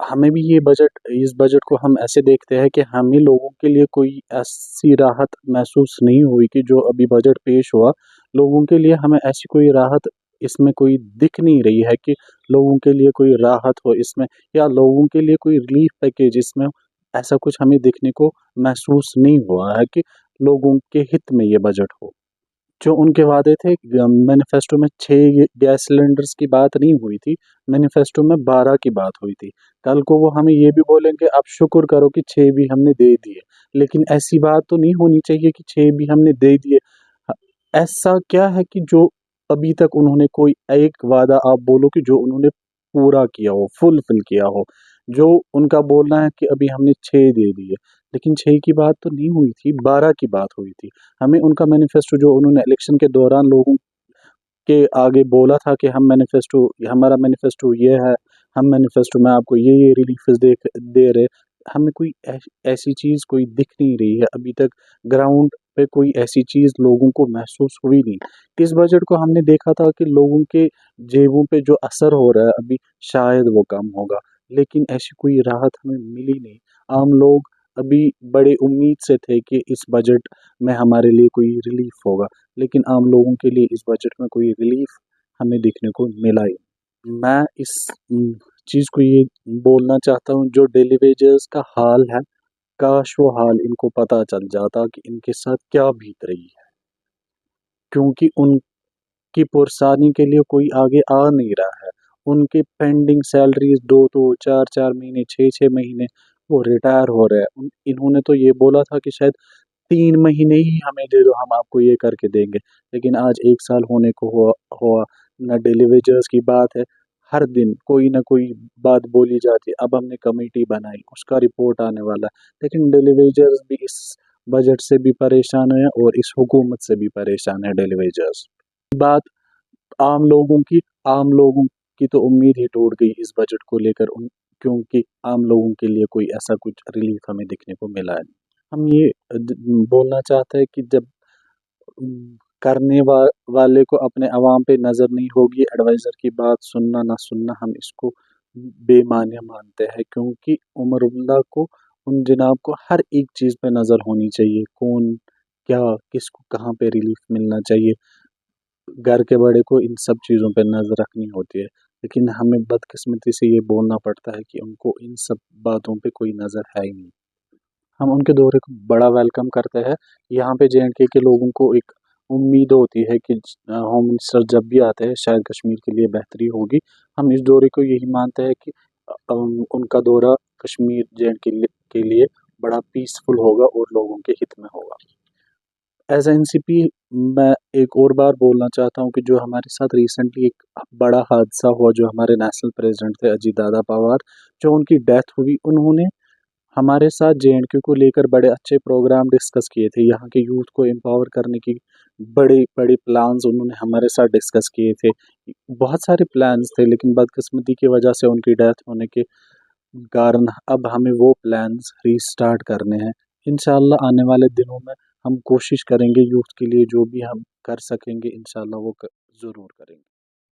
हमें भी इस बजट को हम ऐसे देखते हैं कि हमें लोगों के लिए कोई ऐसी राहत महसूस नहीं हुई कि जो अभी बजट पेश हुआ, लोगों के लिए हमें ऐसी कोई राहत इसमें कोई दिख नहीं रही है कि लोगों के लिए कोई राहत हो इसमें, या लोगों के लिए कोई रिलीफ पैकेज इसमें, ऐसा कुछ हमें देखने को महसूस नहीं हुआ है कि लोगों के हित में ये बजट हो। जो उनके वादे थे, मैनिफेस्टो में 6 गैस सिलेंडर्स की बात नहीं हुई थी, मैनिफेस्टो में 12 की बात हुई थी। कल को वो हमें ये भी बोलेंगे आप शुक्र करो कि 6 भी हमने दे दिए, लेकिन ऐसी बात तो नहीं होनी चाहिए कि 6 भी हमने दे दिए। ह- ऐसा क्या है कि जो अभी तक उन्होंने कोई एक वादा आप बोलो कि जो उन्होंने पूरा किया हो, फुलफिल किया हो, जो उनका बोलना है कि अभी हमने 6 दे दिए, लेकिन 6 की बात तो नहीं हुई थी, 12 की बात हुई थी। हमें उनका मैनिफेस्टो जो उन्होंने इलेक्शन के दौरान लोगों के आगे बोला था कि हम मैनिफेस्टो हमारा मैनिफेस्टो ये है, हम मैनिफेस्टो में आपको ये रिलीफ दे रहे, हमें कोई ऐसी चीज़ कोई दिख नहीं रही है अभी तक। ग्राउंड पे कोई ऐसी चीज़ लोगों को महसूस हुई नहीं। इस बजट को हमने देखा था कि लोगों के जेबों पे जो असर हो रहा है अभी, शायद वो कम होगा, लेकिन ऐसी कोई राहत हमें मिली नहीं। आम लोग अभी बड़े उम्मीद से थे कि इस बजट में हमारे लिए कोई रिलीफ होगा, लेकिन आम लोगों के लिए इस बजट में कोई रिलीफ हमें देखने को मिला ही नहीं। मैं इस चीज़ को ये बोलना चाहता हूँ, जो डेली वेजर्स का हाल है, काश वो हाल इनको पता चल जाता कि इनके साथ क्या बीत रही है, क्योंकि उनकी पुरसानी के लिए कोई आगे आ नहीं रहा है। उनके पेंडिंग सैलरीज 2-2, 4-4 महीने, 6-6 महीने वो रिटायर हो रहे हैं। इन्होंने तो ये बोला था कि शायद 3 महीने ही हमें दे दो, हम आपको ये करके देंगे, लेकिन आज 1 साल होने को हुआ। न डेली वेजर्स की बात है, हर दिन कोई ना कोई बात बोली जाती है, अब हमने कमेटी बनाई उसका रिपोर्ट आने वाला है, लेकिन डेली वेजर्स भी इस बजट से भी परेशान है और इस हुकूमत से भी परेशान है डेली वेजर्स। बात आम लोगों की तो उम्मीद ही टूट गई इस बजट को लेकर, क्योंकि आम लोगों के लिए कोई ऐसा कुछ रिलीफ हमें देखने को मिला है। हम ये बोलना चाहते हैं कि जब वाले को अपने अवाम पे नज़र नहीं होगी, एडवाइज़र की बात सुनना ना सुनना हम इसको बेमानी मानते हैं, क्योंकि उमरुल्लाह को, उन जनाब को हर एक चीज़ पे नज़र होनी चाहिए, कौन क्या किसको कहाँ पे रिलीफ मिलना चाहिए, घर के बड़े को इन सब चीज़ों पे नज़र रखनी होती है। लेकिन हमें बदकिस्मती से ये बोलना पड़ता है कि उनको इन सब बातों पे कोई नज़र है ही नहीं। हम उनके दौरे को बड़ा वेलकम करते हैं। यहाँ पे जेएंडके के लोगों को एक उम्मीद होती है कि होम मिनिस्टर जब भी आते हैं शायद कश्मीर के लिए बेहतरी होगी। हम इस दौरे को यही मानते हैं कि उनका दौरा कश्मीर के लिए बड़ा पीसफुल होगा और लोगों के हित में होगा। एज एनसीपी मैं एक और बार बोलना चाहता हूँ कि जो हमारे साथ रिसेंटली एक बड़ा हादसा हुआ, जो हमारे नेशनल प्रेसिडेंट थे अजीत दादा पवार, जो उनकी डेथ हुई, उन्होंने हमारे साथ जेएंडके को लेकर बड़े अच्छे प्रोग्राम डिस्कस किए थे। यहाँ के यूथ को एम्पावर करने की बड़े बड़े प्लान्स उन्होंने हमारे साथ डिस्कस किए थे। बहुत सारे प्लान्स थे, लेकिन बदकिस्मती की वजह से उनकी डेथ होने के कारण अब हमें वो प्लान्स रीस्टार्ट करने हैं। इंशाल्लाह आने वाले दिनों में हम कोशिश करेंगे यूथ के लिए जो भी हम कर सकेंगे, इंशाल्लाह वो ज़रूर करेंगे।